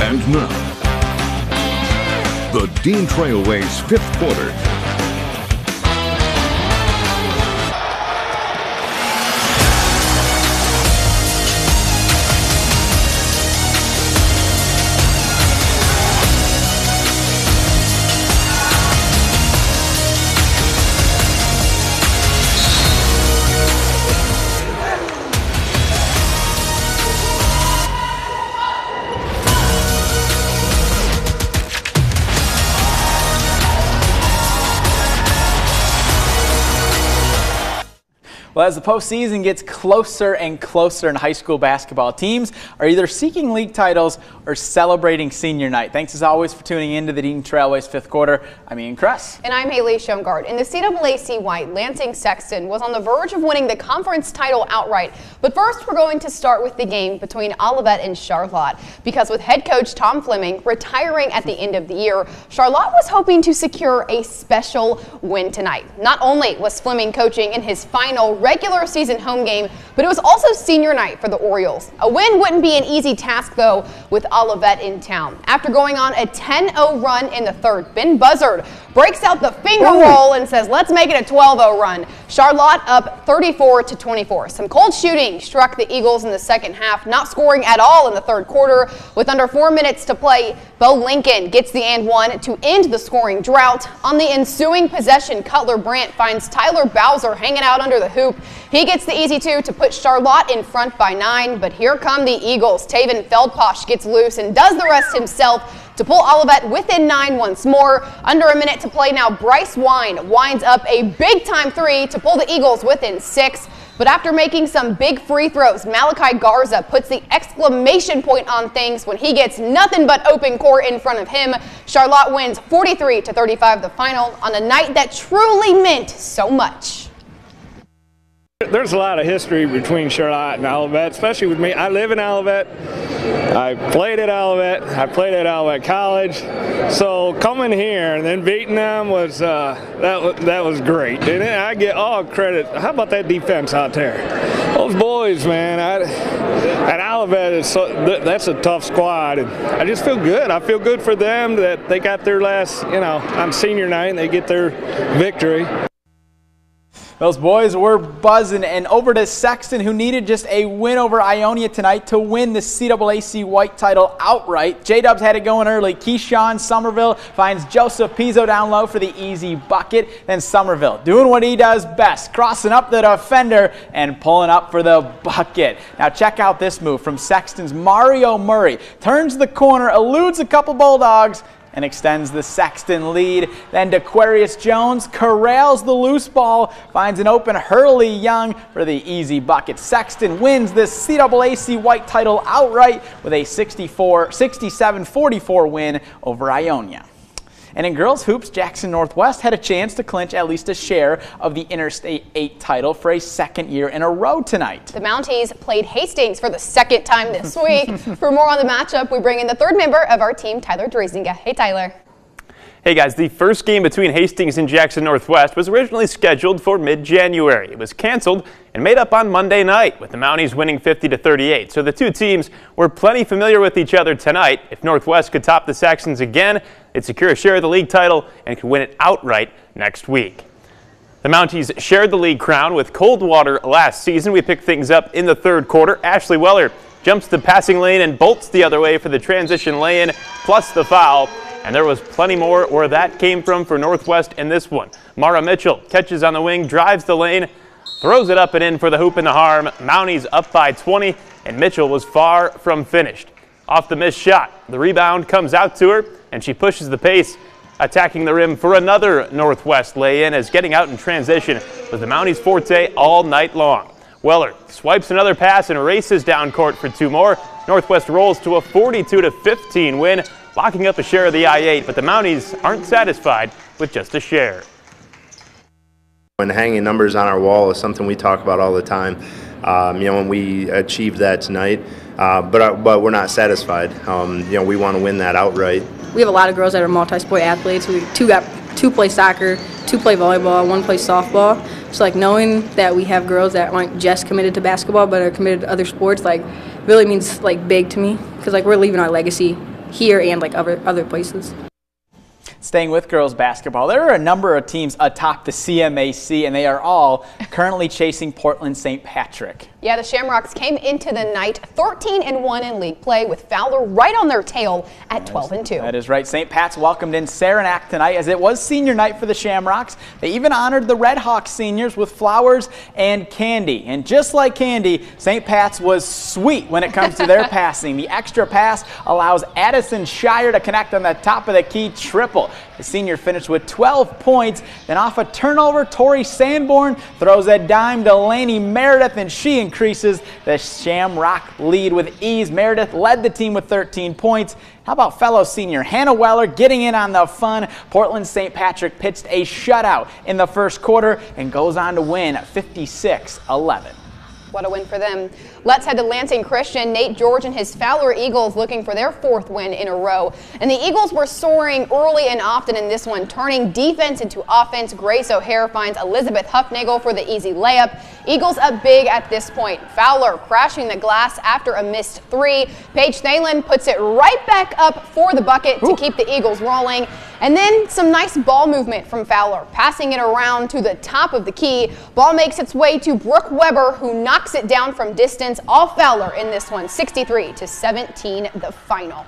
And now, the Dean Trailways fifth quarter. Well, as the postseason gets closer and closer in high school basketball, teams are either seeking league titles or celebrating senior night. Thanks as always for tuning in to the Dean Trailways fifth quarter. I'm Ian Kress. And I'm Haley Shomgard. In the CAAC White, Lansing Sexton was on the verge of winning the conference title outright. But first, we're going to start with the game between Olivet and Charlotte, because with head coach Tom Fleming retiring at the end of the year, Charlotte was hoping to secure a special win tonight. Not only was Fleming coaching in his final regular season home game, but it was also senior night for the Orioles. A win wouldn't be an easy task, though, with Olivet in town. After going on a 10-0 run in the third, Ben Buzzard breaks out the finger roll and says, let's make it a 12-0 run. Charlotte up 34-24. Some cold shooting struck the Eagles in the second half, not scoring at all in the third quarter. With under 4 minutes to play, Bo Lincoln gets the and one to end the scoring drought. On the ensuing possession, Cutler Brandt finds Tyler Bowser hanging out under the hoop. He gets the easy two to put Charlotte in front by 9, but here come the Eagles. Taven Feldposh gets loose and does the rest himself to pull Olivet within 9 once more. Under a minute to play now, Bryce Wine winds up a big-time 3 to pull the Eagles within 6. But after making some big free throws, Malachi Garza puts the exclamation point on things when he gets nothing but open court in front of him. Charlotte wins 43-35 the final on a night that truly meant so much. There's a lot of history between Charlotte and Olivet, especially with me. I live in Olivet. I played at Olivet. I played at Olivet College. So coming here and then beating them was that was great. And I get all credit. How about that defense out there? Those boys, man. At Olivet, that's a tough squad. And I just feel good. I feel good for them that they got their last, on senior night and they get their victory. Those boys were buzzing, and over to Sexton, who needed just a win over Ionia tonight to win the CAAC White title outright. J-Dubs had it going early. Keyshawn Somerville finds Joseph Pizzo down low for the easy bucket. Then Somerville doing what he does best, crossing up the defender and pulling up for the bucket. Now check out this move from Sexton's Mario Murray. Turns the corner, eludes a couple Bulldogs, and extends the Sexton lead. Then DeQuarius Jones corrals the loose ball, finds an open Hurley Young for the easy bucket. Sexton wins this CAAC White title outright with a 67-44 win over Ionia. And in girls hoops, Jackson Northwest had a chance to clinch at least a share of the Interstate 8 title for a second year in a row tonight. The Mounties played Hastings for the second time this week. For more on the matchup, we bring in the third member of our team, Tyler Driesinga. Hey, Tyler. Hey guys, the first game between Hastings and Jackson Northwest was originally scheduled for mid-January. It was canceled and made up on Monday night, with the Mounties winning 50-38. So the two teams were plenty familiar with each other tonight. If Northwest could top the Saxons again, they'd secure a share of the league title and could win it outright next week. The Mounties shared the league crown with Coldwater last season. We picked things up in the third quarter. Ashley Weller jumps the passing lane and bolts the other way for the transition lay-in, plus the foul. And there was plenty more where that came from for Northwest in this one. Mara Mitchell catches on the wing, drives the lane, throws it up and in for the hoop and the harm. Mounties up by 20, and Mitchell was far from finished. Off the missed shot, the rebound comes out to her, and she pushes the pace, attacking the rim for another Northwest lay-in, as getting out in transition was the Mounties' forte all night long. Weller swipes another pass and races down court for 2 more. Northwest rolls to a 42-15 win, locking up a share of the I-8, but the Mounties aren't satisfied with just a share. When hanging numbers on our wall is something we talk about all the time. When we achieved that tonight, but we're not satisfied. We want to win that outright. We have a lot of girls that are multi-sport athletes. Two play soccer, 2 play volleyball, 1 play softball. So knowing that we have girls that aren't just committed to basketball but are committed to other sports really means big to me, because we're leaving our legacy here and like other places. Staying with girls basketball, there are a number of teams atop the CMAC, and they are all currently chasing Portland St. Patrick. Yeah, the Shamrocks came into the night 13-1 in league play with Fowler right on their tail at 12-2. That is right. St. Pat's welcomed in Saranac tonight as it was senior night for the Shamrocks. They even honored the Red Hawks seniors with flowers and candy. And just like candy, St. Pat's was sweet when it comes to their passing. The extra pass allows Addison Shire to connect on the top of the key triple. The senior finished with 12 points. Then off a turnover, Tori Sanborn throws a dime to Laney Meredith, and she increases the Shamrock lead with ease. Meredith led the team with 13 points. How about fellow senior Hannah Weller getting in on the fun? Portland St. Patrick pitched a shutout in the first quarter and goes on to win 56-11. What a win for them. Let's head to Lansing Christian. Nate George and his Fowler Eagles looking for their 4th win in a row. And the Eagles were soaring early and often in this one, turning defense into offense. Grace O'Hare finds Elizabeth Huffnagel for the easy layup. Eagles up big at this point. Fowler crashing the glass after a missed 3. Paige Thalen puts it right back up for the bucket to keep the Eagles rolling. And then some nice ball movement from Fowler, passing it around to the top of the key. Ball makes its way to Brooke Weber, who knocks it down from distance. All Fowler in this one, 63-17 the final.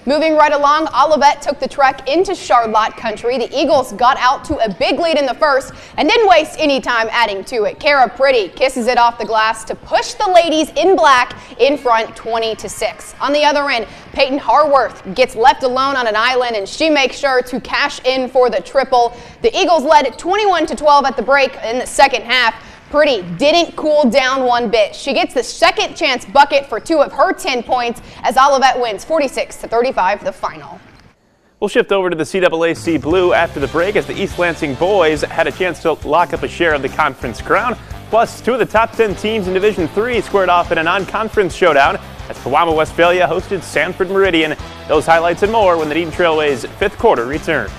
Moving right along, Olivet took the trek into Charlotte country. The Eagles got out to a big lead in the first and didn't waste any time adding to it. Kara Pretty kisses it off the glass to push the ladies in black in front 20-6. On the other end, Peyton Harworth gets left alone on an island, and she makes sure to cash in for the triple. The Eagles led 21-12 at the break in the second half. Pretty didn't cool down one bit. She gets the second chance bucket for 2 of her 10 points as Olivet wins 46-35 the final. We'll shift over to the CAAC Blue after the break as the East Lansing boys had a chance to lock up a share of the conference crown. Plus, 2 of the top 10 teams in Division III squared off in a non-conference showdown as Kawama Westphalia hosted Sanford Meridian. Those highlights and more when the Dayton Trailways 5th quarter return.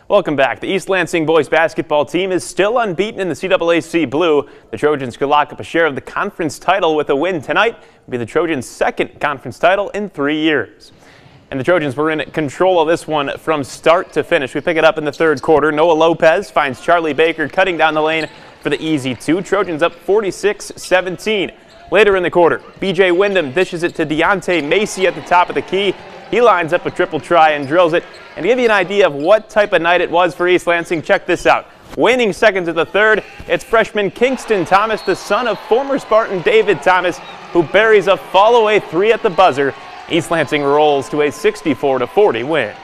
Welcome back. The East Lansing boys basketball team is still unbeaten in the CAAC Blue. The Trojans could lock up a share of the conference title with a win tonight. It would be the Trojans' second conference title in 3 years. And the Trojans were in control of this one from start to finish. We pick it up in the third quarter. Noah Lopez finds Charlie Baker cutting down the lane for the easy two. Trojans up 46-17. Later in the quarter, B.J. Wyndham dishes it to Deontay Macy at the top of the key. He lines up a triple try and drills it. And to give you an idea of what type of night it was for East Lansing, check this out. Waning seconds of the third, it's freshman Kingston Thomas, the son of former Spartan David Thomas, who buries a fall-away three at the buzzer. East Lansing rolls to a 64-40 win.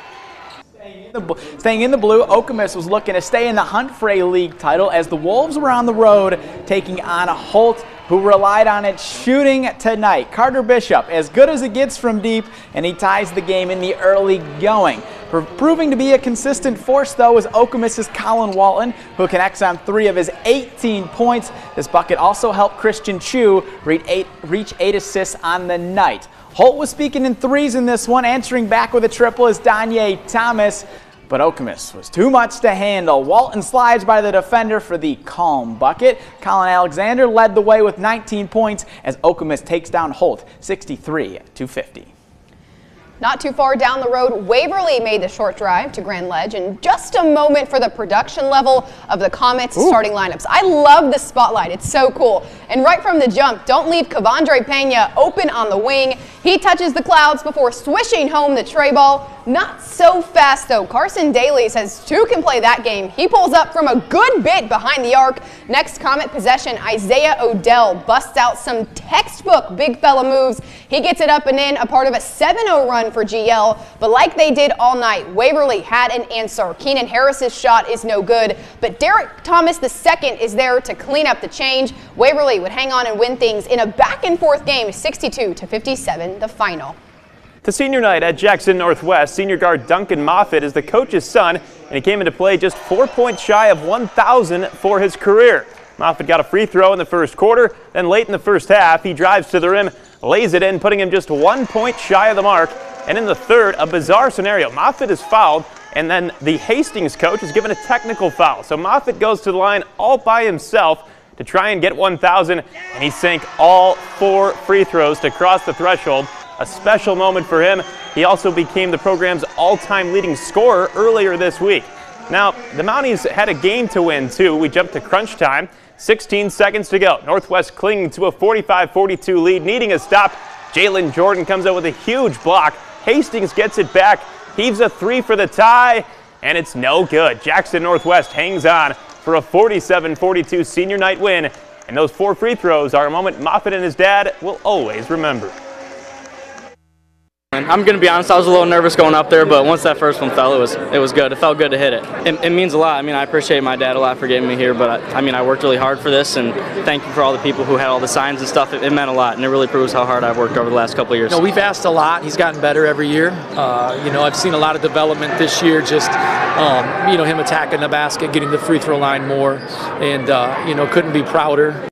Staying in the blue, Okemos was looking to stay in the hunt for a league title as the Wolves were on the road taking on Holt, who relied on its shooting tonight. Carter Bishop, as good as it gets from deep, and he ties the game in the early going. Proving to be a consistent force, though, is Okemos' Colin Walton, who connects on 3 of his 18 points. This bucket also helped Christian Chu reach 8 assists on the night. Holt was speaking in threes in this one. Answering back with a triple is Danye Thomas, but Okemos was too much to handle. Walton slides by the defender for the calm bucket. Colin Alexander led the way with 19 points as Okemos takes down Holt 63-50. Not too far down the road, Waverly made the short drive to Grand Ledge, and just a moment for the production level of the Comets starting lineups. I love this spotlight. It's so cool. And right from the jump, don't leave Kavondre Pena open on the wing. He touches the clouds before swishing home the tray ball. Not so fast, though. Carson Daly says 2 can play that game. He pulls up from a good bit behind the arc. Next Comet possession, Isaiah Odell busts out some textbook big fella moves. He gets it up and in, a part of a 7-0 run for GL. But like they did all night, Waverly had an answer. Keenan Harris's shot is no good, but Derek Thomas II is there to clean up the change. Waverly would hang on and win things in a back-and-forth game, 62-57, the final. To senior night at Jackson Northwest, senior guard Duncan Moffitt is the coach's son, and he came into play just 4 points shy of 1,000 for his career. Moffitt got a free throw in the first quarter, then late in the first half, he drives to the rim, lays it in, putting him just 1 point shy of the mark. And in the third, a bizarre scenario. Moffitt is fouled, and then the Hastings coach is given a technical foul. So Moffitt goes to the line all by himself to try and get 1,000, and he sank all 4 free throws to cross the threshold. A special moment for him. He also became the program's all-time leading scorer earlier this week. Now, the Mounties had a game to win, too. We jumped to crunch time. 16 seconds to go. Northwest clinging to a 45-42 lead, needing a stop. Jalen Jordan comes out with a huge block. Hastings gets it back, heaves a 3 for the tie, and it's no good. Jackson Northwest hangs on for a 47-42 senior night win, and those 4 free throws are a moment Moffitt and his dad will always remember. I'm going to be honest, I was a little nervous going up there, but once that first one fell, it was good. It felt good to hit it. It means a lot. I mean, I appreciate my dad a lot for getting me here, but I worked really hard for this, and thank you for all the people who had all the signs and stuff. It meant a lot, and it really proves how hard I've worked over the last couple of years. We've asked a lot. He's gotten better every year. I've seen a lot of development this year, just, him attacking the basket, getting the free throw line more, and, couldn't be prouder.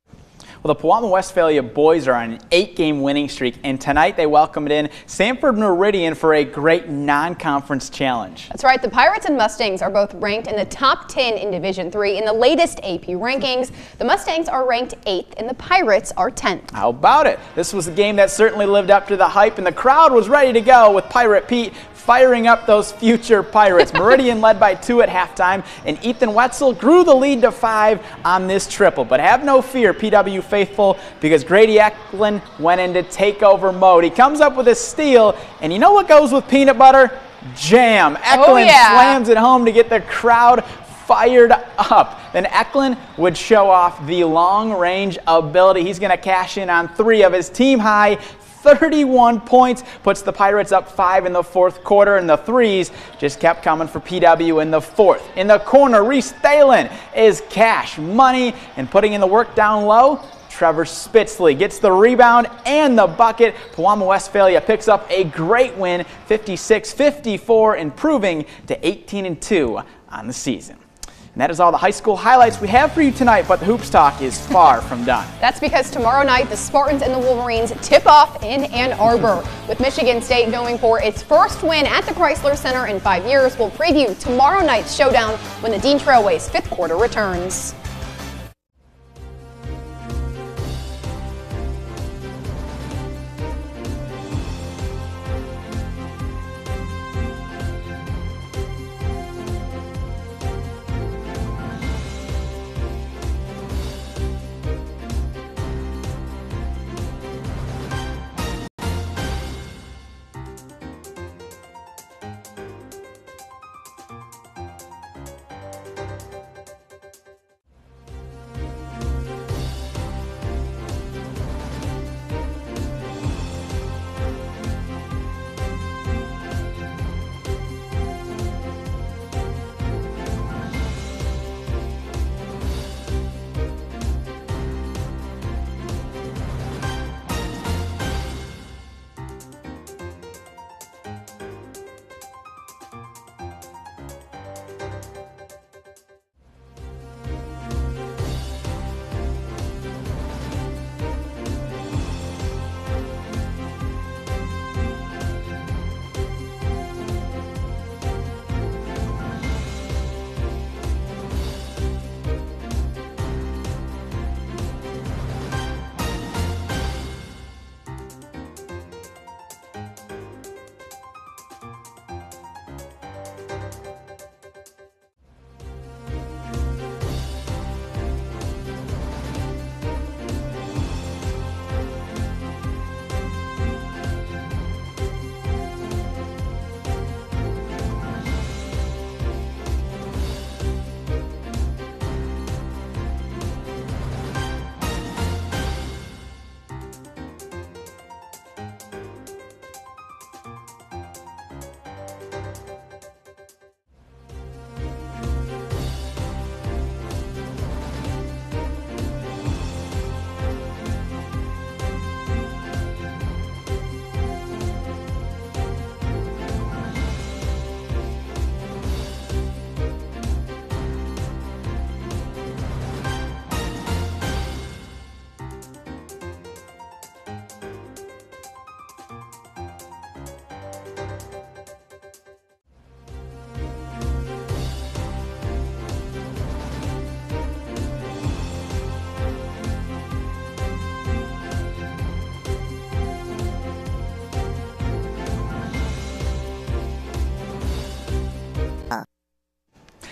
Well, the Pewamo Westphalia boys are on an 8-game winning streak, and tonight they welcomed in Sanford Meridian for a great non-conference challenge. That's right. The Pirates and Mustangs are both ranked in the top 10 in Division III in the latest AP rankings. The Mustangs are ranked 8th, and the Pirates are 10th. How about it? This was a game that certainly lived up to the hype, and the crowd was ready to go with Pirate Pete firing up those future Pirates. Meridian led by 2 at halftime, and Ethan Wetzel grew the lead to 5 on this triple. But have no fear, PW faithful, because Grady Eklund went into takeover mode. He comes up with a steal, and you know what goes with peanut butter? Jam. Eklund slams it home to get the crowd fired up. Then Eklund would show off the long-range ability. He's going to cash in on 3 of his team-high 31 points, puts the Pirates up 5 in the fourth quarter, and the threes just kept coming for PW in the fourth. In the corner, Reese Thalen is cash money, and putting in the work down low, Trevor Spitzley gets the rebound and the bucket. Pewamo Westphalia picks up a great win, 56-54, improving to 18-2 on the season. And that is all the high school highlights we have for you tonight, but the Hoops Talk is far from done. That's because tomorrow night the Spartans and the Wolverines tip off in Ann Arbor. With Michigan State going for its first win at the Chrysler Center in 5 years, we'll preview tomorrow night's showdown when the Dean Trailways fifth quarter returns.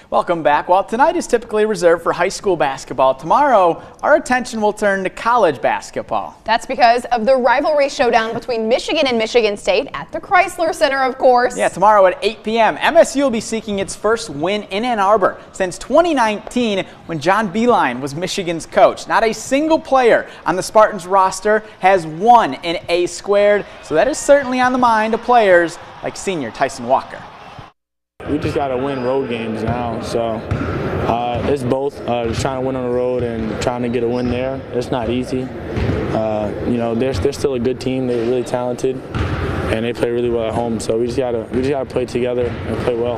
Welcome back. While tonight is typically reserved for high school basketball, tomorrow our attention will turn to college basketball. That's because of the rivalry showdown between Michigan and Michigan State at the Chrysler Center, of course. Yeah, tomorrow at 8 p.m., MSU will be seeking its first win in Ann Arbor since 2019 when John Beilein was Michigan's coach. Not a single player on the Spartans roster has won an A squared, so that is certainly on the mind of players like senior Tyson Walker. We just got to win road games now, so it's both. Just trying to win on the road and trying to get a win there. It's not easy. You know, they're still a good team. They're really talented, and they play really well at home. So we just got to play together and play well.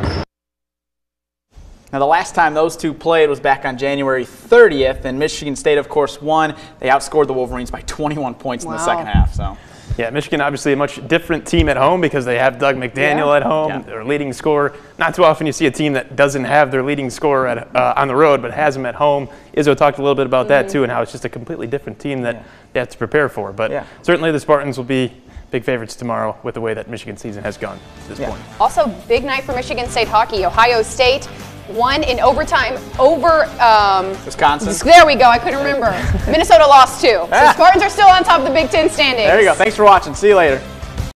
Now, the last time those two played was back on January 30th, and Michigan State, of course, won. They outscored the Wolverines by 21 points in the second half. So. Yeah, Michigan obviously a much different team at home because they have Doug McDaniel at home, their leading scorer. Not too often you see a team that doesn't have their leading scorer on the road but has him at home. Izzo talked a little bit about that too and how it's just a completely different team that they have to prepare for. But certainly the Spartans will be big favorites tomorrow with the way that Michigan's season has gone to this point. Also, big night for Michigan State hockey. Ohio State won in overtime over Wisconsin. There we go. I couldn't remember. Minnesota lost too. So Spartans are still on top of the Big Ten standings. There you go. Thanks for watching. See you later.